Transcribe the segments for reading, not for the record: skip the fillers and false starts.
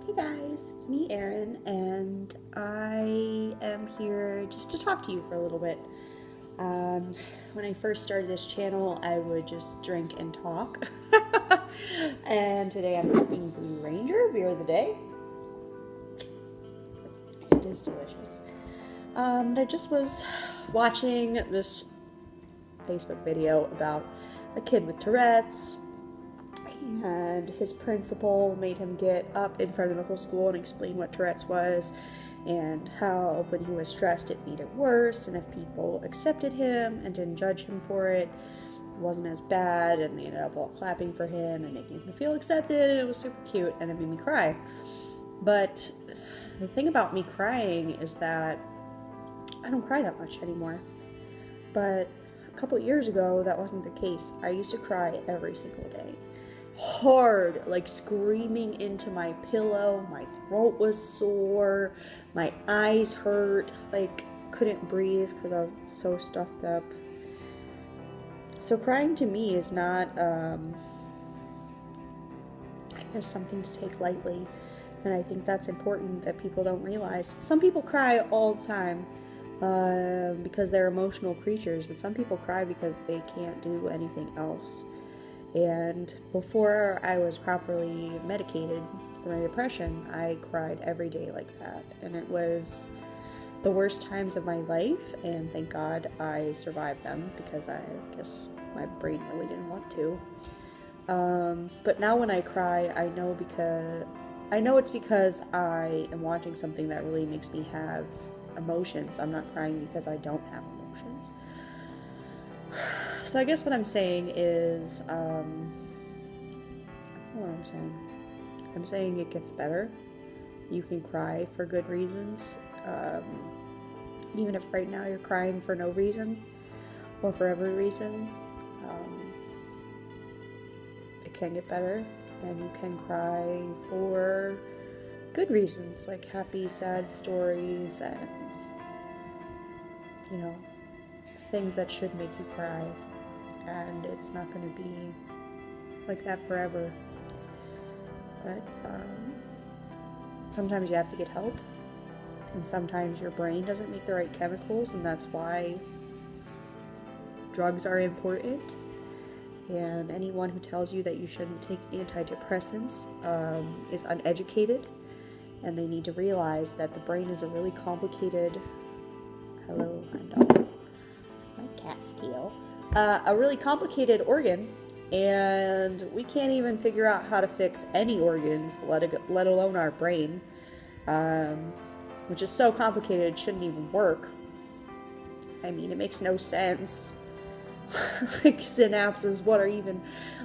Hey guys, it's me, Erin, and I am here just to talk to you for a little bit. When I first started this channel, I would just drink and talk. And today I'm drinking Blue Ranger, beer of the day. It is delicious. I just was watching this Facebook video about a kid with Tourette's, and his principal made him get up in front of the whole school and explain what Tourette's was and how when he was stressed it made it worse, and if people accepted him and didn't judge him for it, it wasn't as bad, and they ended up all clapping for him and making him feel accepted, and it was super cute, and it made me cry. But the thing about me crying is that I don't cry that much anymore. But a couple years ago, that wasn't the case. I used to cry every single day. Hard, like screaming into my pillow. My throat was sore. My eyes hurt. Like, couldn't breathe because I was so stuffed up. So crying to me is not, I guess, something to take lightly. And I think that's important that people don't realize. Some people cry all the time because they're emotional creatures, but some people cry because they can't do anything else. And before I was properly medicated for my depression, I cried every day like that. And it was the worst times of my life, and thank God I survived them, because I guess my brain really didn't want to. But now when I cry, I know it's because I am watching something that really makes me have emotions. I'm not crying because I don't have emotions. So I guess what I'm saying is, I'm saying it gets better. You can cry for good reasons, even if right now you're crying for no reason, or for every reason. It can get better, and you can cry for good reasons, like happy, sad stories, and, things that should make you cry. And it's not going to be like that forever. But sometimes you have to get help, and sometimes your brain doesn't make the right chemicals, and that's why drugs are important. And anyone who tells you that you shouldn't take antidepressants is uneducated, and they need to realize that the brain is a really complicated... Hello, I'm done. It's my cat's tail. A really complicated organ, and we can't even figure out how to fix any organs, let alone our brain, which is so complicated it shouldn't even work. I mean, it makes no sense. Like synapses, what are even,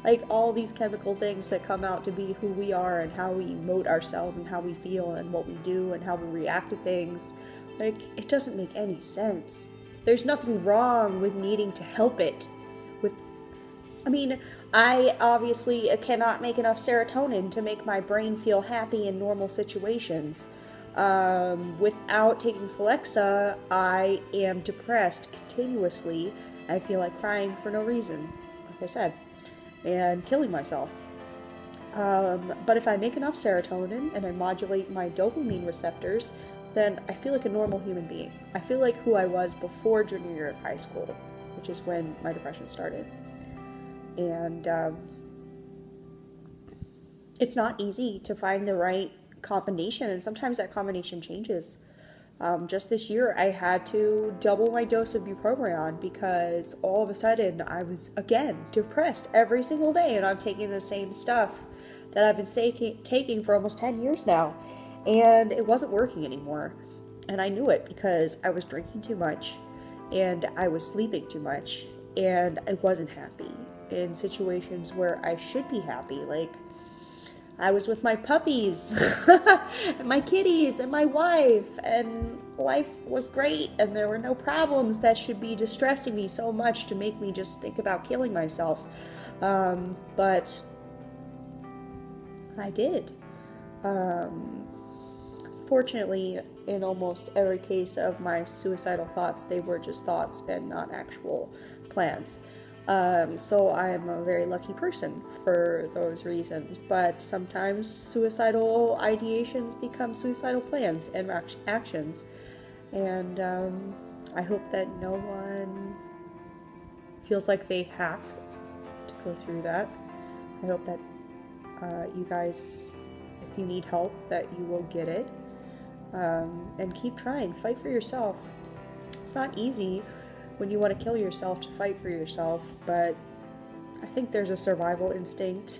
like, all these chemical things that come out to be who we are and how we emote ourselves and how we feel and what we do and how we react to things. Like, it doesn't make any sense. There's nothing wrong with needing to help it. I obviously cannot make enough serotonin to make my brain feel happy in normal situations. Without taking Celexa, I am depressed continuously. I feel like crying for no reason, like I said, and killing myself. But if I make enough serotonin and I modulate my dopamine receptors, then I feel like a normal human being. I feel like who I was before junior year of high school, which is when my depression started. And it's not easy to find the right combination, and sometimes that combination changes. Just this year, I had to double my dose of bupropion because all of a sudden I was, again, depressed every single day, and I'm taking the same stuff that I've been taking for almost 10 years now, and it wasn't working anymore. And I knew it because I was drinking too much, and I was sleeping too much, and I wasn't happy in situations where I should be happy. Like, I was with my puppies, and my kitties, and my wife, and life was great, and there were no problems that should be distressing me so much to make me just think about killing myself. But I did. Fortunately, in almost every case of my suicidal thoughts, they were just thoughts and not actual plans. So I'm a very lucky person for those reasons. But sometimes suicidal ideations become suicidal plans and actions. And I hope that no one feels like they have to go through that. I hope that you guys, if you need help, that you will get it. And keep trying. Fight for yourself. It's not easy when you want to kill yourself to fight for yourself, but I think there's a survival instinct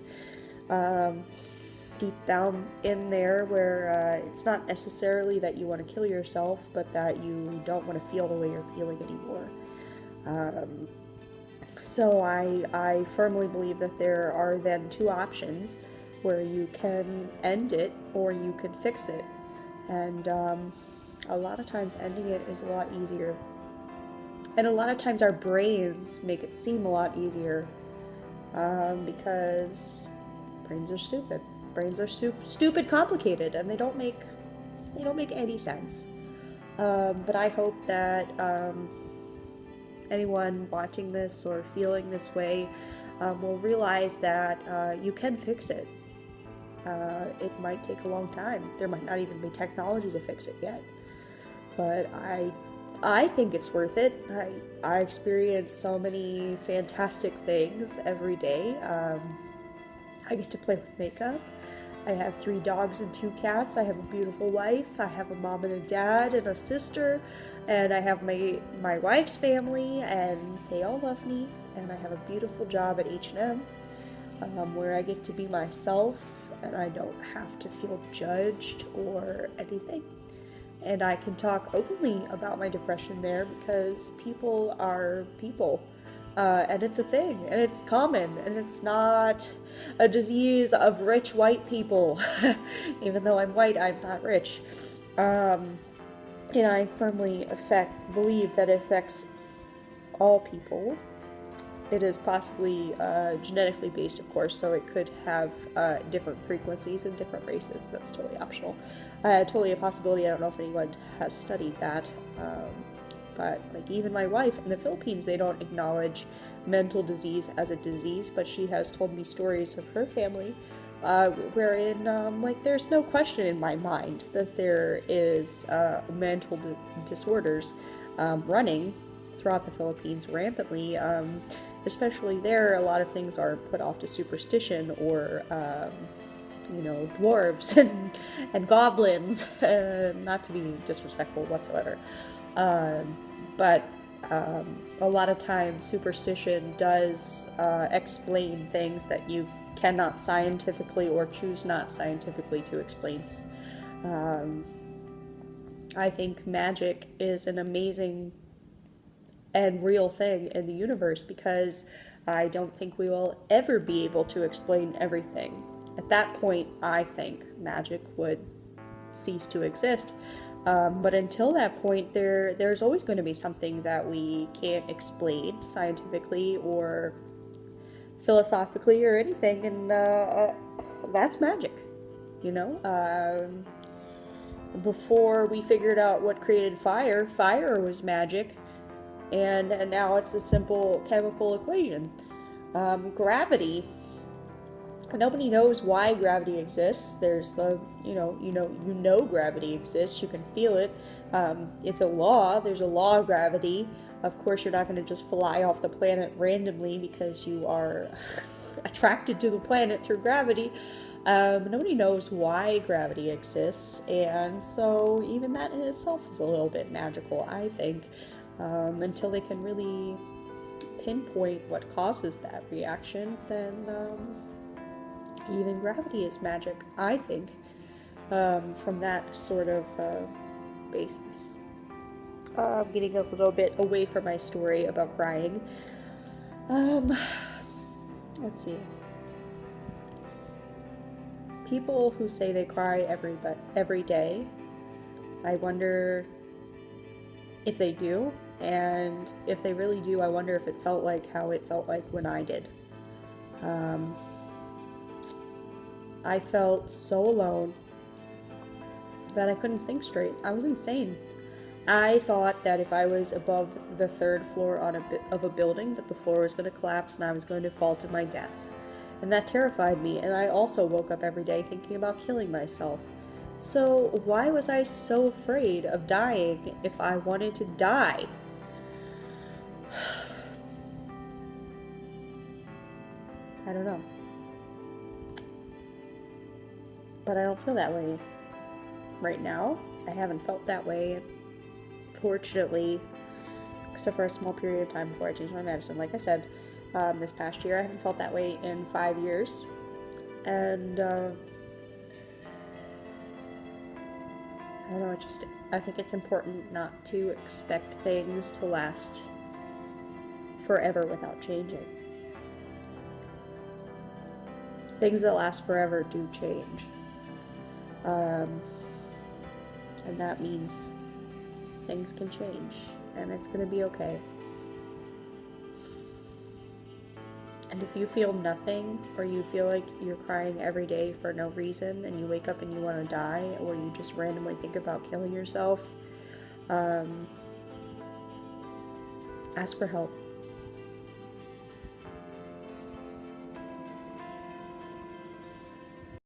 deep down in there where it's not necessarily that you want to kill yourself, but that you don't want to feel the way you're feeling anymore. So I firmly believe that there are then two options where you can end it or you can fix it. And a lot of times ending it is a lot easier. And a lot of times our brains make it seem a lot easier because brains are stupid. Brains are stupid complicated, and they don't make any sense. But I hope that anyone watching this or feeling this way will realize that you can fix it. It might take a long time. There might not even be technology to fix it yet. But I think it's worth it. I experience so many fantastic things every day. I get to play with makeup. I have 3 dogs and 2 cats. I have a beautiful wife. I have a mom and a dad and a sister. And I have my wife's family, and they all love me. And I have a beautiful job at H&M where I get to be myself, and I don't have to feel judged or anything. And I can talk openly about my depression there because people are people. And it's a thing, and it's common, and it's not a disease of rich white people. Even though I'm white, I'm not rich. And I firmly believe that it affects all people. It is possibly genetically based, of course, so it could have different frequencies in different races. That's totally optional. Totally a possibility. I don't know if anyone has studied that. But like even my wife in the Philippines, they don't acknowledge mental disease as a disease, but she has told me stories of her family wherein like there's no question in my mind that there is mental disorders running throughout the Philippines rampantly. Especially there, a lot of things are put off to superstition or dwarves and goblins, not to be disrespectful whatsoever. But a lot of times superstition does explain things that you cannot scientifically or choose not scientifically to explain. I think magic is an amazing and real thing in the universe because I don't think we will ever be able to explain everything. At that point, I think magic would cease to exist. But until that point, there's always going to be something that we can't explain scientifically or philosophically or anything, and that's magic, Before we figured out what created fire, fire was magic, and now it's a simple chemical equation. Gravity. Nobody knows why gravity exists. There's the, you know gravity exists. You can feel it. It's a law. There's a law of gravity. Of course, you're not going to just fly off the planet randomly because you are attracted to the planet through gravity. Nobody knows why gravity exists, and so even that in itself is a little bit magical, I think, until they can really pinpoint what causes that reaction. Then even gravity is magic, I think, from that sort of basis. I'm getting a little bit away from my story about crying. Let's see. People who say they cry every day, I wonder if they do, and if they really do, I wonder if it felt like how it felt like when I did. I felt so alone that I couldn't think straight. I was insane. I thought that if I was above the third floor of a building, that the floor was going to collapse and I was going to fall to my death. And that terrified me, and I also woke up every day thinking about killing myself. So why was I so afraid of dying if I wanted to die? I don't know. But I don't feel that way right now. I haven't felt that way, fortunately, except for a small period of time before I changed my medicine. Like I said, this past year I haven't felt that way in 5 years. And I don't know, I think it's important not to expect things to last forever without changing. Things that last forever do change. And that means things can change, and it's gonna be okay. And if you feel nothing, or you feel like you're crying every day for no reason, and you wake up and you want to die, or you just randomly think about killing yourself, ask for help.